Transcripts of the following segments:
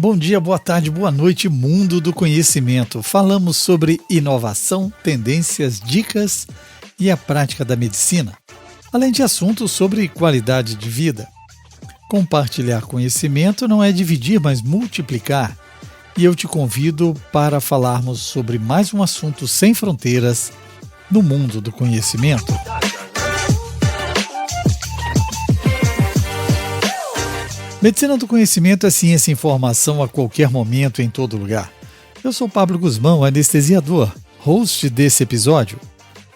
Bom dia, boa tarde, boa noite, mundo do conhecimento. Falamos sobre inovação, tendências, dicas e a prática da medicina, além de assuntos sobre qualidade de vida. Compartilhar conhecimento não é dividir, mas multiplicar. E eu te convido para falarmos sobre mais um assunto sem fronteiras no mundo do conhecimento. Medicina do conhecimento é ciência e informação a qualquer momento, em todo lugar. Eu sou Pablo Guzmão, anestesiador, host desse episódio.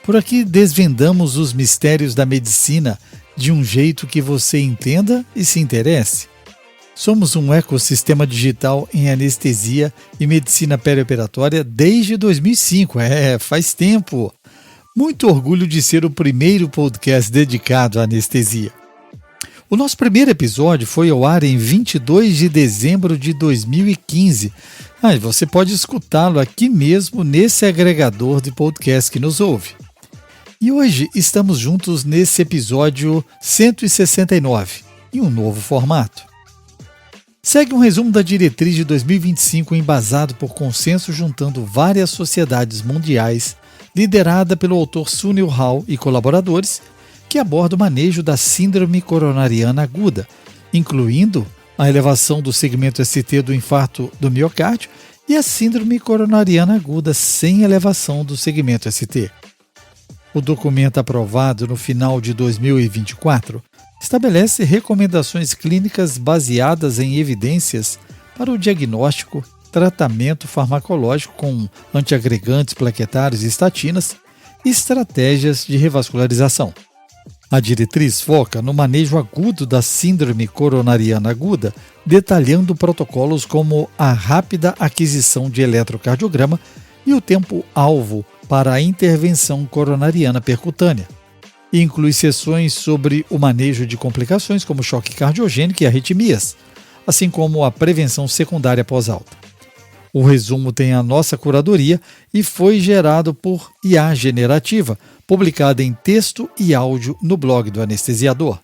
Por aqui desvendamos os mistérios da medicina de um jeito que você entenda e se interesse. Somos um ecossistema digital em anestesia e medicina perioperatória desde 2005. Faz tempo. Muito orgulho de ser o primeiro podcast dedicado à anestesia. O nosso primeiro episódio foi ao ar em 22 de dezembro de 2015. Você pode escutá-lo aqui mesmo nesse agregador de podcast que nos ouve. E hoje estamos juntos nesse episódio 169, em um novo formato. Segue um resumo da diretriz de 2025 embasado por consenso juntando várias sociedades mundiais, liderada pelo autor Sunil Hall e colaboradores, que aborda o manejo da síndrome coronariana aguda, incluindo a elevação do segmento ST do infarto do miocárdio e a síndrome coronariana aguda sem elevação do segmento ST. O documento aprovado no final de 2024 estabelece recomendações clínicas baseadas em evidências para o diagnóstico, tratamento farmacológico com antiagregantes plaquetários e estatinas e estratégias de revascularização. A diretriz foca no manejo agudo da síndrome coronariana aguda, detalhando protocolos como a rápida aquisição de eletrocardiograma e o tempo-alvo para a intervenção coronariana percutânea. E inclui sessões sobre o manejo de complicações como choque cardiogênico e arritmias, assim como a prevenção secundária pós-alta. O resumo tem a nossa curadoria e foi gerado por IA Generativa, publicada em texto e áudio no blog do anestesiador.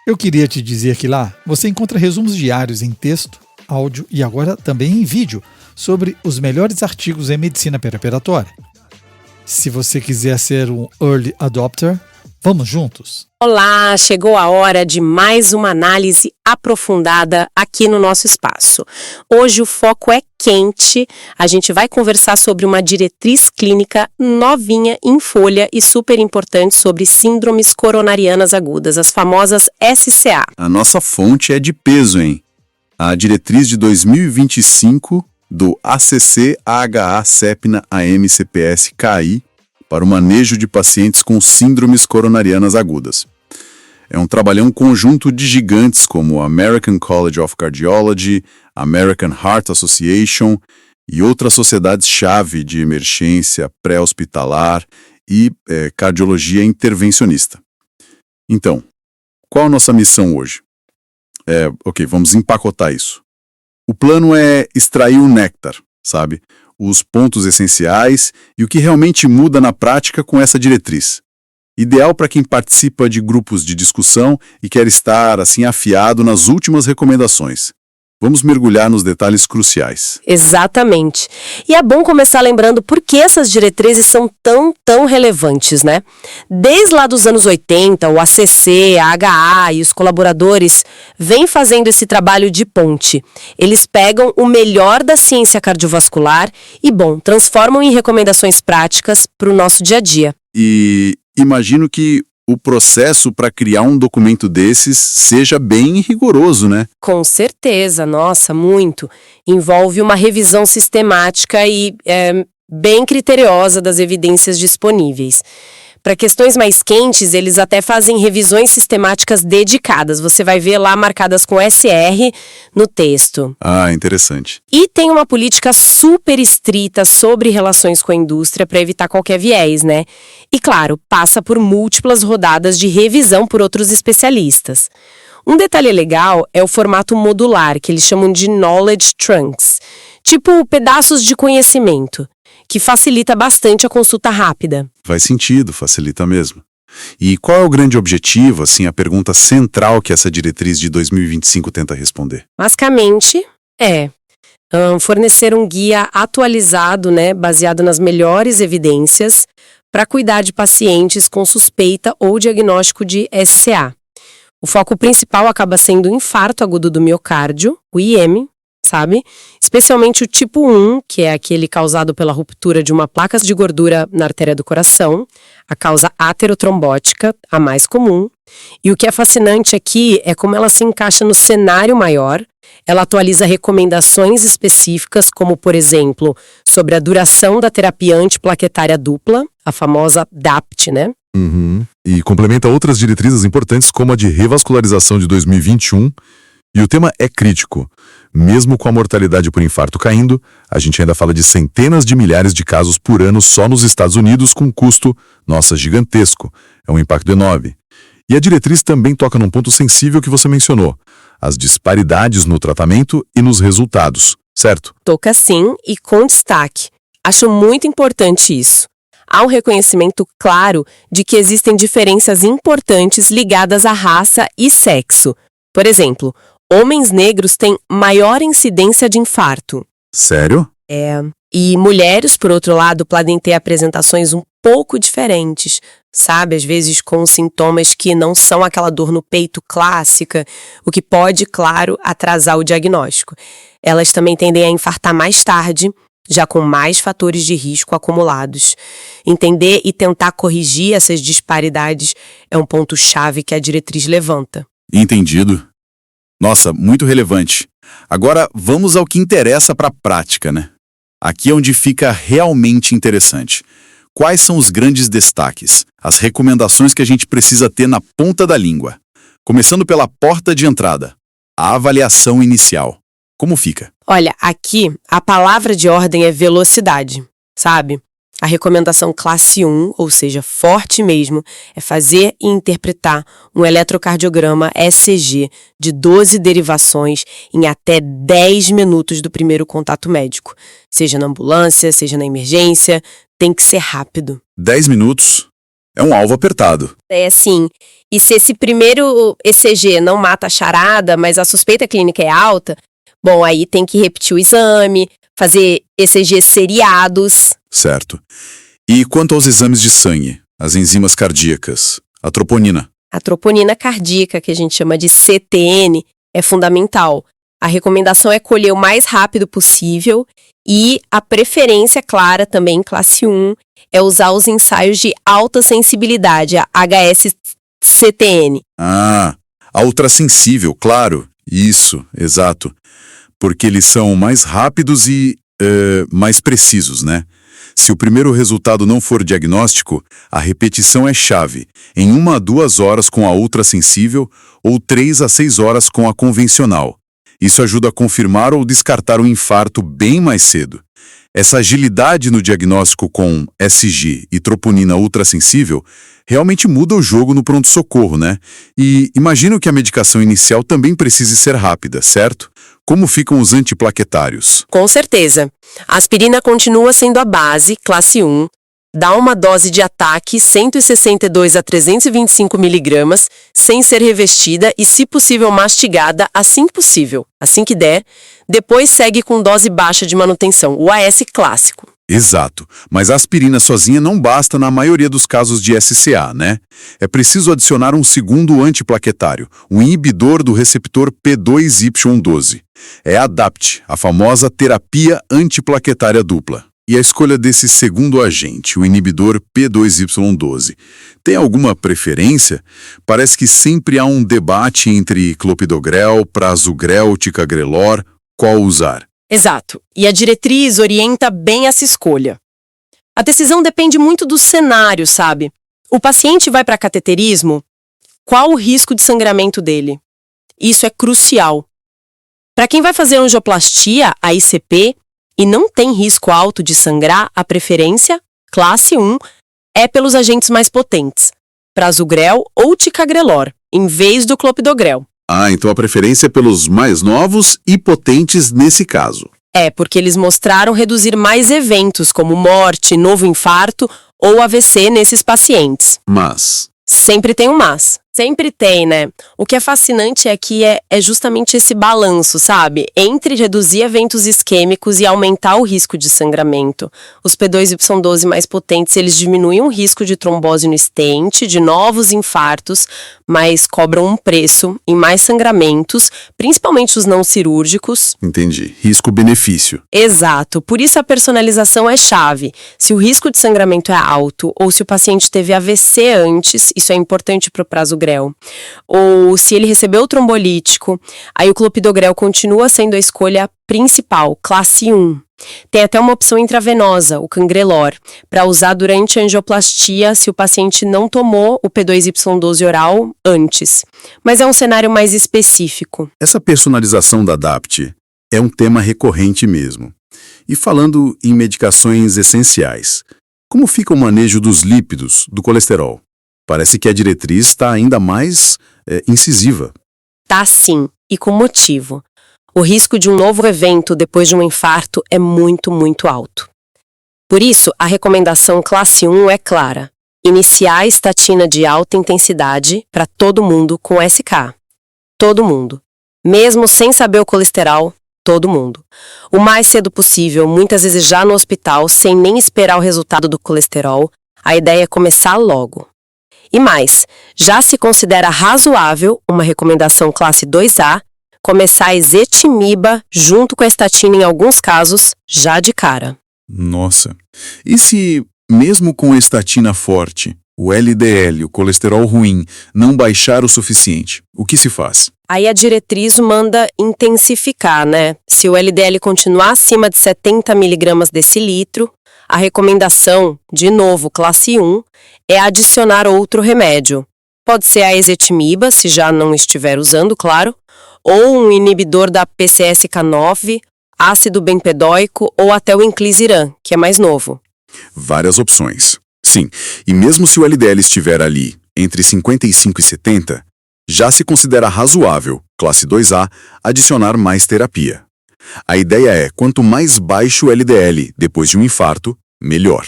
Eu queria te dizer que lá você encontra resumos diários em texto, áudio e agora também em vídeo sobre os melhores artigos em medicina perioperatória. Se você quiser ser um early adopter, vamos juntos? Olá, chegou a hora de mais uma análise aprofundada aqui no nosso espaço. Hoje o foco é quente, a gente vai conversar sobre uma diretriz clínica novinha em folha e super importante sobre síndromes coronarianas agudas, as famosas SCA. A nossa fonte é de peso, hein? A diretriz de 2025 do ACC AHA CEPNA AM CPS KI para o manejo de pacientes com síndromes coronarianas agudas. É um trabalhão conjunto de gigantes como a American College of Cardiology, American Heart Association e outras sociedades-chave de emergência pré-hospitalar e cardiologia intervencionista. Então, qual a nossa missão hoje? Vamos empacotar isso. O plano é extrair o néctar, sabe? Os pontos essenciais e o que realmente muda na prática com essa diretriz. Ideal para quem participa de grupos de discussão e quer estar, assim, afiado nas últimas recomendações. Vamos mergulhar nos detalhes cruciais. Exatamente. E é bom começar lembrando por que essas diretrizes são tão relevantes, né? Desde lá dos anos 80, o ACC, a AHA e os colaboradores vêm fazendo esse trabalho de ponte. Eles pegam o melhor da ciência cardiovascular e, transformam em recomendações práticas para o nosso dia a dia. E imagino que o processo para criar um documento desses seja bem rigoroso, né? Com certeza, nossa, muito. Envolve uma revisão sistemática e bem criteriosa das evidências disponíveis. Para questões mais quentes, eles até fazem revisões sistemáticas dedicadas. Você vai ver lá marcadas com SR no texto. Ah, interessante. E tem uma política super estrita sobre relações com a indústria para evitar qualquer viés, né? E claro, passa por múltiplas rodadas de revisão por outros especialistas. Um detalhe legal é o formato modular, que eles chamam de Knowledge Trunks, tipo pedaços de conhecimento, que facilita bastante a consulta rápida. Faz sentido, facilita mesmo. E qual é o grande objetivo, assim, a pergunta central que essa diretriz de 2025 tenta responder? Basicamente, Fornecer um guia atualizado, né, baseado nas melhores evidências, para cuidar de pacientes com suspeita ou diagnóstico de SCA. O foco principal acaba sendo o infarto agudo do miocárdio, o IM, sabe? Especialmente o tipo 1, que é aquele causado pela ruptura de uma placa de gordura na artéria do coração, a causa aterotrombótica, a mais comum. E o que é fascinante aqui é como ela se encaixa no cenário maior. Ela atualiza recomendações específicas, como, por exemplo, sobre a duração da terapia antiplaquetária dupla, a famosa DAPT, né? E complementa outras diretrizes importantes, como a de revascularização de 2021. E o tema é crítico. Mesmo com a mortalidade por infarto caindo, a gente ainda fala de centenas de milhares de casos por ano só nos Estados Unidos, com um custo, gigantesco. É um impacto enorme. E a diretriz também toca num ponto sensível que você mencionou: as disparidades no tratamento e nos resultados, certo? Toca sim, e com destaque. Acho muito importante isso. Há um reconhecimento claro de que existem diferenças importantes ligadas à raça e sexo. Por exemplo, homens negros têm maior incidência de infarto. Sério? E mulheres, por outro lado, podem ter apresentações um pouco diferentes, sabe? Às vezes com sintomas que não são aquela dor no peito clássica, o que pode, claro, atrasar o diagnóstico. Elas também tendem a infartar mais tarde, já com mais fatores de risco acumulados. Entender e tentar corrigir essas disparidades é um ponto-chave que a diretriz levanta. Entendido. Nossa, muito relevante. Agora, vamos ao que interessa para a prática, né? Aqui é onde fica realmente interessante. Quais são os grandes destaques, as recomendações que a gente precisa ter na ponta da língua? Começando pela porta de entrada, a avaliação inicial. Como fica? Olha, aqui a palavra de ordem é velocidade, sabe? A recomendação classe 1, ou seja, forte mesmo, é fazer e interpretar um eletrocardiograma ECG de 12 derivações em até 10 minutos do primeiro contato médico. Seja na ambulância, seja na emergência, tem que ser rápido. 10 minutos é um alvo apertado. É assim, e se esse primeiro ECG não mata a charada, mas a suspeita clínica é alta, bom, aí tem que repetir o exame, fazer ECGs seriados. Certo. E quanto aos exames de sangue, as enzimas cardíacas, a troponina? A troponina cardíaca, que a gente chama de CTN, é fundamental. A recomendação é colher o mais rápido possível e a preferência clara também, classe 1, é usar os ensaios de alta sensibilidade, a HS-CTN. Ah, a ultrassensível, claro. Isso, exato. Porque eles são mais rápidos e mais precisos, né? Se o primeiro resultado não for diagnóstico, a repetição é chave, em 1 a 2 horas com a ultrassensível ou 3 a 6 horas com a convencional. Isso ajuda a confirmar ou descartar o infarto bem mais cedo. Essa agilidade no diagnóstico com SG e troponina ultrassensível realmente muda o jogo no pronto-socorro, né? E imagino que a medicação inicial também precise ser rápida, certo? Como ficam os antiplaquetários? Com certeza. A aspirina continua sendo a base, classe 1, dá uma dose de ataque 162 a 325 miligramas, sem ser revestida e, se possível, mastigada assim que possível, assim que der. Depois segue com dose baixa de manutenção, o AS clássico. Exato, mas a aspirina sozinha não basta na maioria dos casos de SCA, né? É preciso adicionar um segundo antiplaquetário, um inibidor do receptor P2Y12. É a DAPT, a famosa terapia antiplaquetária dupla. E a escolha desse segundo agente, o inibidor P2Y12, tem alguma preferência? Parece que sempre há um debate entre clopidogrel, prasugrel, ticagrelor, qual usar. Exato, e a diretriz orienta bem essa escolha. A decisão depende muito do cenário, sabe? O paciente vai para cateterismo, qual o risco de sangramento dele? Isso é crucial. Para quem vai fazer angioplastia, a ICP, e não tem risco alto de sangrar, a preferência, classe 1, é pelos agentes mais potentes, prasugrel ou ticagrelor, em vez do clopidogrel. Ah, então a preferência é pelos mais novos e potentes nesse caso. É, porque eles mostraram reduzir mais eventos, como morte, novo infarto ou AVC nesses pacientes. Mas Sempre tem um mas. Sempre tem, né? O que é fascinante é que é justamente esse balanço, sabe? Entre reduzir eventos isquêmicos e aumentar o risco de sangramento. Os P2Y12 mais potentes, eles diminuem o risco de trombose no estente, de novos infartos, mas cobram um preço em mais sangramentos, principalmente os não cirúrgicos. Entendi. Risco-benefício. Exato. Por isso a personalização é chave. Se o risco de sangramento é alto ou se o paciente teve AVC antes, isso é importante para o prasugrel. Ou se ele recebeu o trombolítico, aí o clopidogrel continua sendo a escolha principal, classe 1. Tem até uma opção intravenosa, o cangrelor, para usar durante a angioplastia se o paciente não tomou o P2Y12 oral antes. Mas é um cenário mais específico. Essa personalização da DAPT é um tema recorrente mesmo. E falando em medicações essenciais, como fica o manejo dos lípidos, do colesterol? Parece que a diretriz está ainda mais incisiva. Tá sim, e com motivo. O risco de um novo evento depois de um infarto é muito, muito alto. Por isso, a recomendação classe 1 é clara. Iniciar a estatina de alta intensidade para todo mundo com SK. Todo mundo. Mesmo sem saber o colesterol, todo mundo. O mais cedo possível, muitas vezes já no hospital, sem nem esperar o resultado do colesterol, a ideia é começar logo. E mais, já se considera razoável, uma recomendação classe 2A, começar a ezetimiba junto com a estatina em alguns casos, já de cara. Nossa. E se, mesmo com a estatina forte, o LDL, o colesterol ruim, não baixar o suficiente, o que se faz? Aí a diretriz manda intensificar, né? Se o LDL continuar acima de 70 mg decilitro, a recomendação, de novo, classe 1, é adicionar outro remédio. Pode ser a ezetimiba, se já não estiver usando, claro, ou um inibidor da PCSK9, ácido bempedóico ou até o inclisiran, que é mais novo. Várias opções. Sim, e mesmo se o LDL estiver ali entre 55 e 70, já se considera razoável, classe 2A, adicionar mais terapia. A ideia é, quanto mais baixo o LDL depois de um infarto, melhor.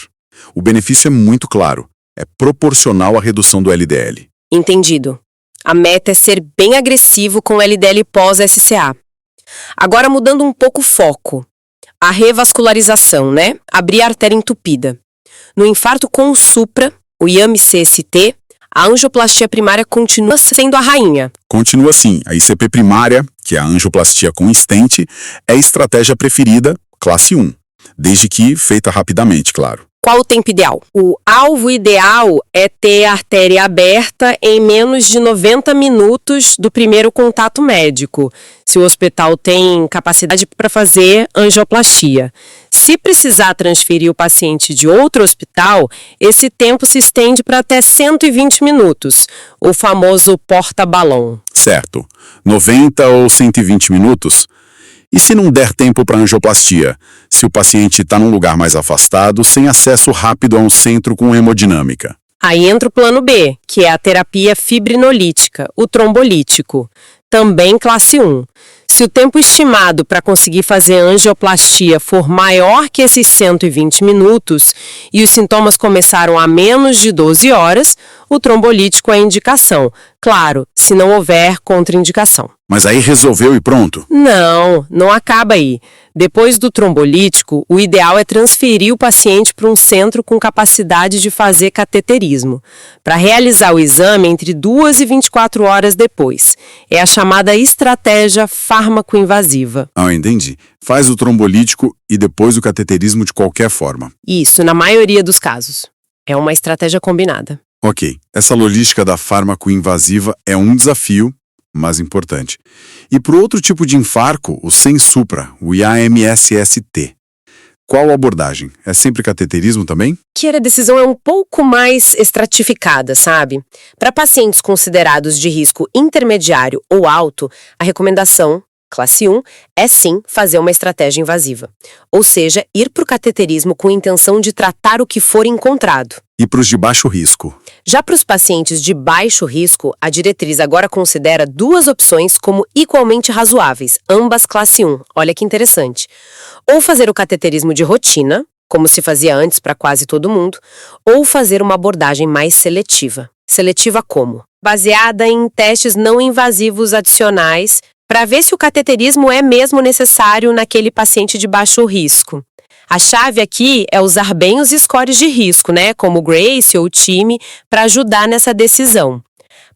O benefício é muito claro, é proporcional à redução do LDL. Entendido. A meta é ser bem agressivo com o LDL pós-SCA. Agora mudando um pouco o foco. A revascularização, né? Abrir a artéria entupida. No infarto com o supra, o IAMI-CST, a angioplastia primária continua sendo a rainha. Continua assim, a ICP primária, que é a angioplastia com stent, é a estratégia preferida, classe 1, desde que feita rapidamente, claro. Qual o tempo ideal? O alvo ideal é ter a artéria aberta em menos de 90 minutos do primeiro contato médico, se o hospital tem capacidade para fazer angioplastia. Se precisar transferir o paciente de outro hospital, esse tempo se estende para até 120 minutos, o famoso porta-balão. Certo. 90 ou 120 minutos? E se não der tempo para angioplastia? Se o paciente está num lugar mais afastado, sem acesso rápido a um centro com hemodinâmica? Aí entra o plano B, que é a terapia fibrinolítica, o trombolítico, também classe 1. Se o tempo estimado para conseguir fazer angioplastia for maior que esses 120 minutos e os sintomas começaram há menos de 12 horas, o trombolítico é a indicação. Claro, se não houver contraindicação. Mas aí resolveu e pronto? Não acaba aí. Depois do trombolítico, o ideal é transferir o paciente para um centro com capacidade de fazer cateterismo, para realizar o exame entre 2 e 24 horas depois. É a chamada estratégia fármaco-invasiva. Entendi. Faz o trombolítico e depois o cateterismo de qualquer forma. Isso, na maioria dos casos. É uma estratégia combinada. Ok, essa logística da fármaco-invasiva é um desafio, mas importante. E para o outro tipo de infarto, o sem supra, o IAMSST. Qual a abordagem? É sempre cateterismo também? Que a decisão é um pouco mais estratificada, sabe? Para pacientes considerados de risco intermediário ou alto, a recomendação, classe 1, é sim fazer uma estratégia invasiva. Ou seja, ir para o cateterismo com a intenção de tratar o que for encontrado. E para os de baixo risco? Já para os pacientes de baixo risco, a diretriz agora considera duas opções como igualmente razoáveis, ambas classe 1. Olha que interessante. Ou fazer o cateterismo de rotina, como se fazia antes para quase todo mundo, ou fazer uma abordagem mais seletiva. Seletiva como? Baseada em testes não invasivos adicionais para ver se o cateterismo é mesmo necessário naquele paciente de baixo risco. A chave aqui é usar bem os scores de risco, né, como o GRACE ou o TIMI, para ajudar nessa decisão.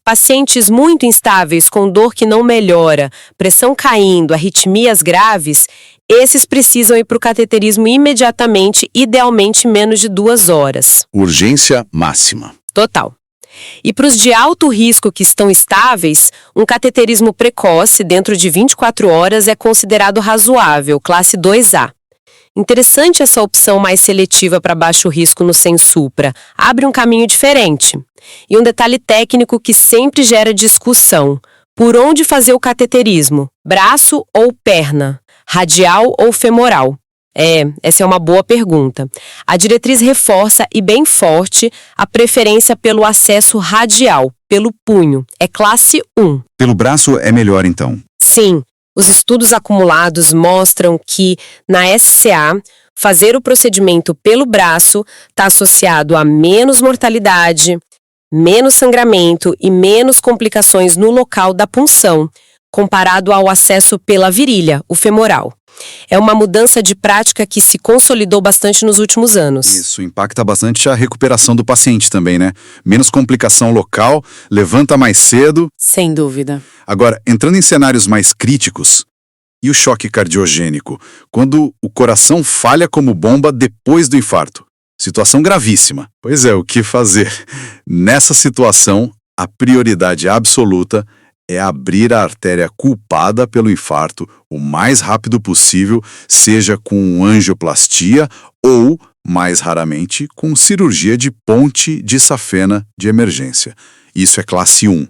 Pacientes muito instáveis, com dor que não melhora, pressão caindo, arritmias graves, esses precisam ir para o cateterismo imediatamente, idealmente menos de 2 horas. Urgência máxima. Total. E para os de alto risco que estão estáveis, um cateterismo precoce dentro de 24 horas é considerado razoável, classe 2A. Interessante essa opção mais seletiva para baixo risco no Sensupra. Abre um caminho diferente. E um detalhe técnico que sempre gera discussão. Por onde fazer o cateterismo? Braço ou perna? Radial ou femoral? Essa é uma boa pergunta. A diretriz reforça, e bem forte, a preferência pelo acesso radial, pelo punho. É classe 1. Pelo braço é melhor, então? Sim. Os estudos acumulados mostram que, na SCA, fazer o procedimento pelo braço está associado a menos mortalidade, menos sangramento e menos complicações no local da punção, comparado ao acesso pela virilha, o femoral. É uma mudança de prática que se consolidou bastante nos últimos anos. Isso impacta bastante a recuperação do paciente também, né? Menos complicação local, levanta mais cedo. Sem dúvida. Agora, entrando em cenários mais críticos, e o choque cardiogênico, quando o coração falha como bomba depois do infarto? Situação gravíssima. Pois é, o que fazer? Nessa situação, a prioridade absoluta é abrir a artéria culpada pelo infarto o mais rápido possível, seja com angioplastia ou, mais raramente, com cirurgia de ponte de safena de emergência. Isso é classe 1.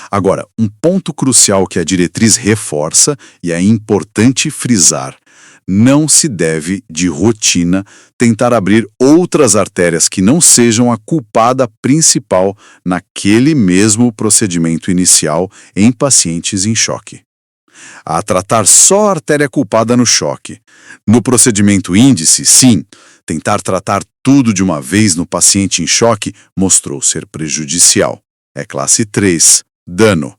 Agora, um ponto crucial que a diretriz reforça e é importante frisar: não se deve, de rotina, tentar abrir outras artérias que não sejam a culpada principal naquele mesmo procedimento inicial em pacientes em choque. A tratar só a artéria culpada no choque. No procedimento índice, sim, tentar tratar tudo de uma vez no paciente em choque mostrou ser prejudicial. É classe 3, dano.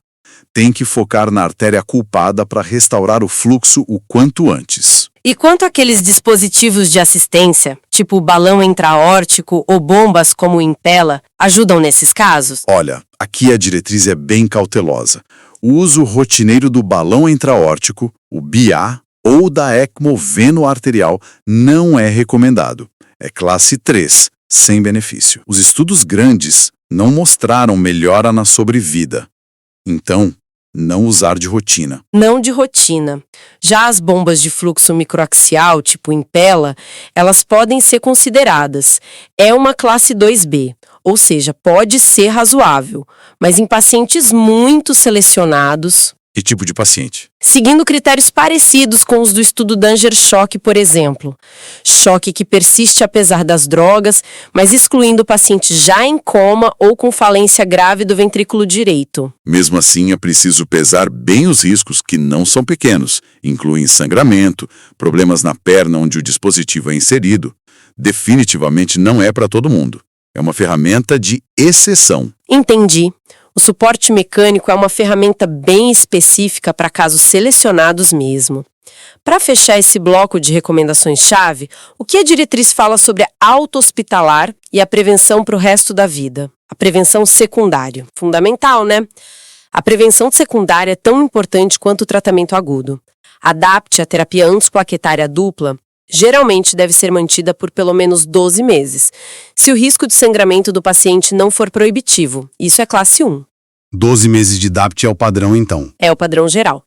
Tem que focar na artéria culpada para restaurar o fluxo o quanto antes. E quanto àqueles dispositivos de assistência, tipo o balão intra-aórtico ou bombas como o Impella, ajudam nesses casos? Olha, aqui a diretriz é bem cautelosa. O uso rotineiro do balão intra-aórtico, o BA, ou da ECMO veno-arterial não é recomendado. É classe 3, sem benefício. Os estudos grandes não mostraram melhora na sobrevida. Então, não usar de rotina. Não de rotina. Já as bombas de fluxo microaxial, tipo Impella, elas podem ser consideradas. É uma classe 2B, ou seja, pode ser razoável, mas em pacientes muito selecionados. Que tipo de paciente? Seguindo critérios parecidos com os do estudo Danger-Shock, por exemplo. Choque que persiste apesar das drogas, mas excluindo o paciente já em coma ou com falência grave do ventrículo direito. Mesmo assim, é preciso pesar bem os riscos, que não são pequenos. Incluem sangramento, problemas na perna onde o dispositivo é inserido. Definitivamente não é para todo mundo. É uma ferramenta de exceção. Entendi. O suporte mecânico é uma ferramenta bem específica para casos selecionados mesmo. Para fechar esse bloco de recomendações-chave, o que a diretriz fala sobre a auto-hospitalar e a prevenção para o resto da vida? A prevenção secundária. Fundamental, né? A prevenção secundária é tão importante quanto o tratamento agudo. Adapte a terapia antiplaquetária dupla. Geralmente deve ser mantida por pelo menos 12 meses, se o risco de sangramento do paciente não for proibitivo. Isso é classe 1. 12 meses de DAPT é o padrão, então? É o padrão geral.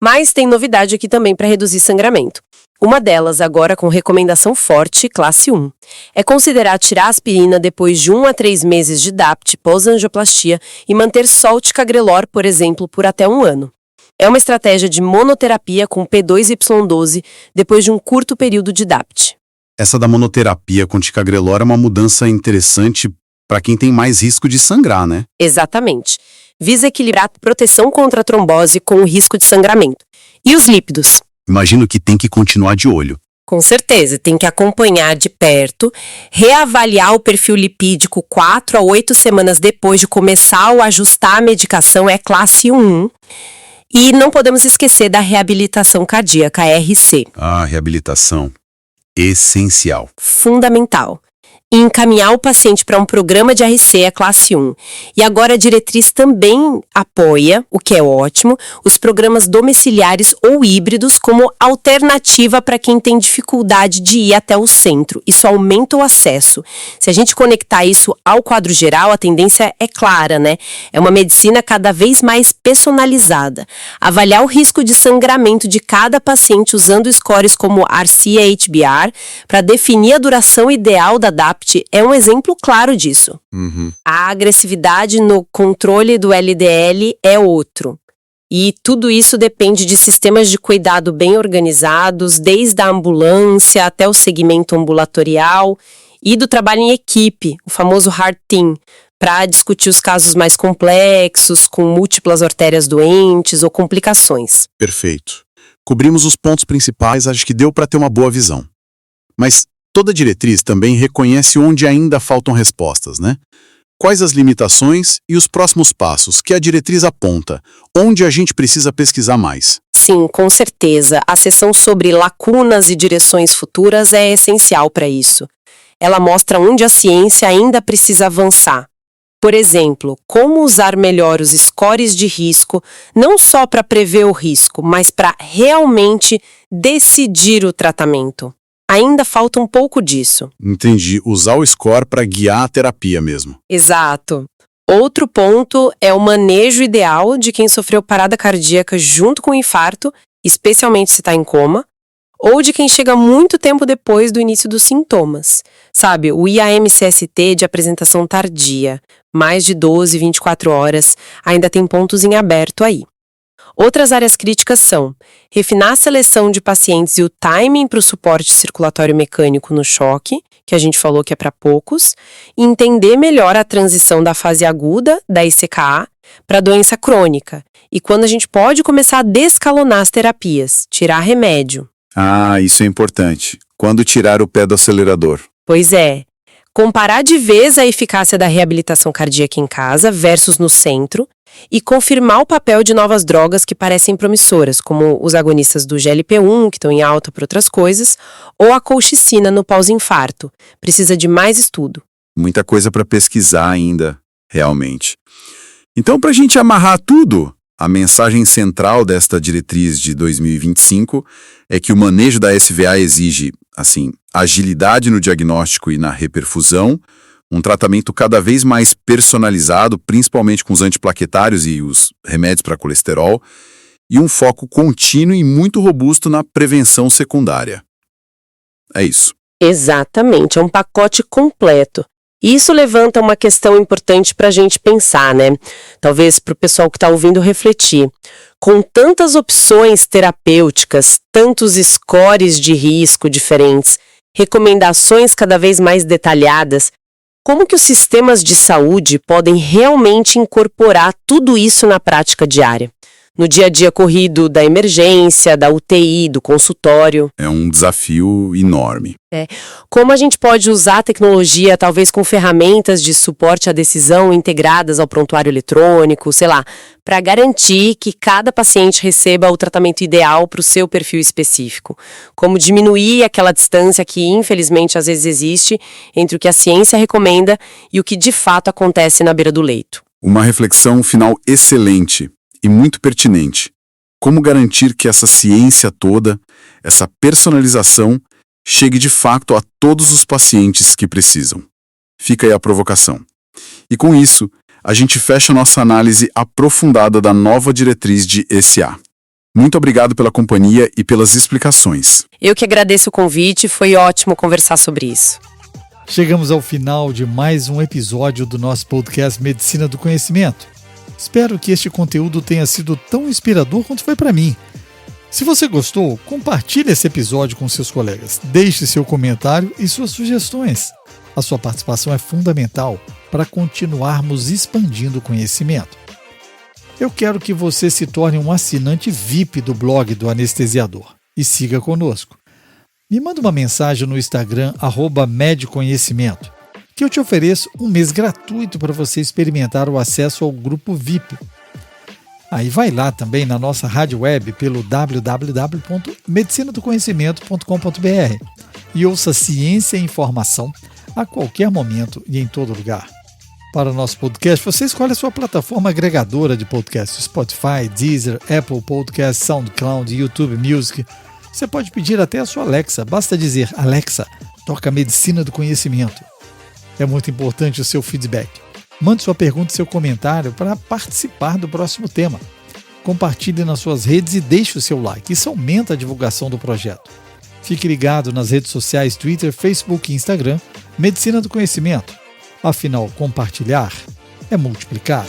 Mas tem novidade aqui também para reduzir sangramento. Uma delas, agora com recomendação forte, classe 1. É considerar tirar a aspirina depois de 1 a 3 meses de DAPT pós-angioplastia e manter só o ticagrelor, por exemplo, por até 1 ano. É uma estratégia de monoterapia com P2Y12 depois de um curto período de DAPT. Essa da monoterapia com ticagrelor é uma mudança interessante para quem tem mais risco de sangrar, né? Exatamente. Visa equilibrar a proteção contra a trombose com o risco de sangramento. E os lípidos? Imagino que tem que continuar de olho. Com certeza, tem que acompanhar de perto, reavaliar o perfil lipídico 4 a 8 semanas depois de começar ou ajustar a medicação, é classe 1. E não podemos esquecer da reabilitação cardíaca, RC. Ah, reabilitação. Essencial. Fundamental. E encaminhar o paciente para um programa de RC é classe 1. E agora a diretriz também apoia, o que é ótimo, os programas domiciliares ou híbridos como alternativa para quem tem dificuldade de ir até o centro. Isso aumenta o acesso. Se a gente conectar isso ao quadro geral, a tendência é clara, né? É uma medicina cada vez mais personalizada. Avaliar o risco de sangramento de cada paciente usando scores como ARCIA-HBR para definir a duração ideal da DAPT é um exemplo claro disso. A agressividade no controle do LDL é outro. E tudo isso depende de sistemas de cuidado bem organizados, desde a ambulância até o segmento ambulatorial e do trabalho em equipe, o famoso Heart Team, para discutir os casos mais complexos, com múltiplas artérias doentes ou complicações. Perfeito. Cobrimos os pontos principais, acho que deu para ter uma boa visão. Mas toda diretriz também reconhece onde ainda faltam respostas, né? Quais as limitações e os próximos passos que a diretriz aponta, onde a gente precisa pesquisar mais? Sim, com certeza. A seção sobre lacunas e direções futuras é essencial para isso. Ela mostra onde a ciência ainda precisa avançar. Por exemplo, como usar melhor os scores de risco, não só para prever o risco, mas para realmente decidir o tratamento. Ainda falta um pouco disso. Entendi. Usar o score para guiar a terapia mesmo. Exato. Outro ponto é o manejo ideal de quem sofreu parada cardíaca junto com o infarto, especialmente se está em coma, ou de quem chega muito tempo depois do início dos sintomas. Sabe, o IAM-CST de apresentação tardia, mais de 12, 24 horas, ainda tem pontos em aberto aí. Outras áreas críticas são refinar a seleção de pacientes e o timing para o suporte circulatório mecânico no choque, que a gente falou que é para poucos, e entender melhor a transição da fase aguda, da ICKA, para a doença crônica, e quando a gente pode começar a descalonar as terapias, tirar remédio. Ah, isso é importante. Quando tirar o pé do acelerador? Pois é. Comparar de vez a eficácia da reabilitação cardíaca em casa versus no centro e confirmar o papel de novas drogas que parecem promissoras, como os agonistas do GLP-1, que estão em alta por outras coisas, ou a colchicina no pós-infarto. Precisa de mais estudo. Muita coisa para pesquisar ainda, realmente. Então, para a gente amarrar tudo, a mensagem central desta diretriz de 2025 é que o manejo da SVA exige, agilidade no diagnóstico e na reperfusão, um tratamento cada vez mais personalizado, principalmente com os antiplaquetários e os remédios para colesterol, e um foco contínuo e muito robusto na prevenção secundária. É isso. Exatamente, é um pacote completo. E isso levanta uma questão importante para a gente pensar, né? Talvez para o pessoal que está ouvindo refletir. Com tantas opções terapêuticas, tantos scores de risco diferentes, recomendações cada vez mais detalhadas, como que os sistemas de saúde podem realmente incorporar tudo isso na prática diária? No dia a dia corrido da emergência, da UTI, do consultório. É um desafio enorme. Como a gente pode usar a tecnologia, talvez com ferramentas de suporte à decisão integradas ao prontuário eletrônico, para garantir que cada paciente receba o tratamento ideal para o seu perfil específico. Como diminuir aquela distância que, infelizmente, às vezes existe entre o que a ciência recomenda e o que de fato acontece na beira do leito. Uma reflexão final excelente e muito pertinente. Como garantir que essa ciência toda, essa personalização, chegue de fato a todos os pacientes que precisam? Fica aí a provocação. E com isso, a gente fecha nossa análise aprofundada da nova diretriz de ECA. Muito obrigado pela companhia e pelas explicações. Eu que agradeço o convite, foi ótimo conversar sobre isso. Chegamos ao final de mais um episódio do nosso podcast Medicina do Conhecimento. Espero que este conteúdo tenha sido tão inspirador quanto foi para mim. Se você gostou, compartilhe esse episódio com seus colegas. Deixe seu comentário e suas sugestões. A sua participação é fundamental para continuarmos expandindo o conhecimento. Eu quero que você se torne um assinante VIP do blog do Anestesiador e siga conosco. Me manda uma mensagem no Instagram @medconhecimento, que eu te ofereço um mês gratuito para você experimentar o acesso ao grupo VIP. Aí vai lá também na nossa rádio web pelo www.medicinadoconhecimento.com.br e ouça ciência e informação a qualquer momento e em todo lugar. Para o nosso podcast, você escolhe a sua plataforma agregadora de podcast: Spotify, Deezer, Apple Podcasts, SoundCloud, YouTube Music. Você pode pedir até a sua Alexa, basta dizer: Alexa, toca Medicina do Conhecimento. É muito importante o seu feedback. Mande sua pergunta e seu comentário para participar do próximo tema. Compartilhe nas suas redes e deixe o seu like. Isso aumenta a divulgação do projeto. Fique ligado nas redes sociais Twitter, Facebook e Instagram, Medicina do Conhecimento. Afinal, compartilhar é multiplicar.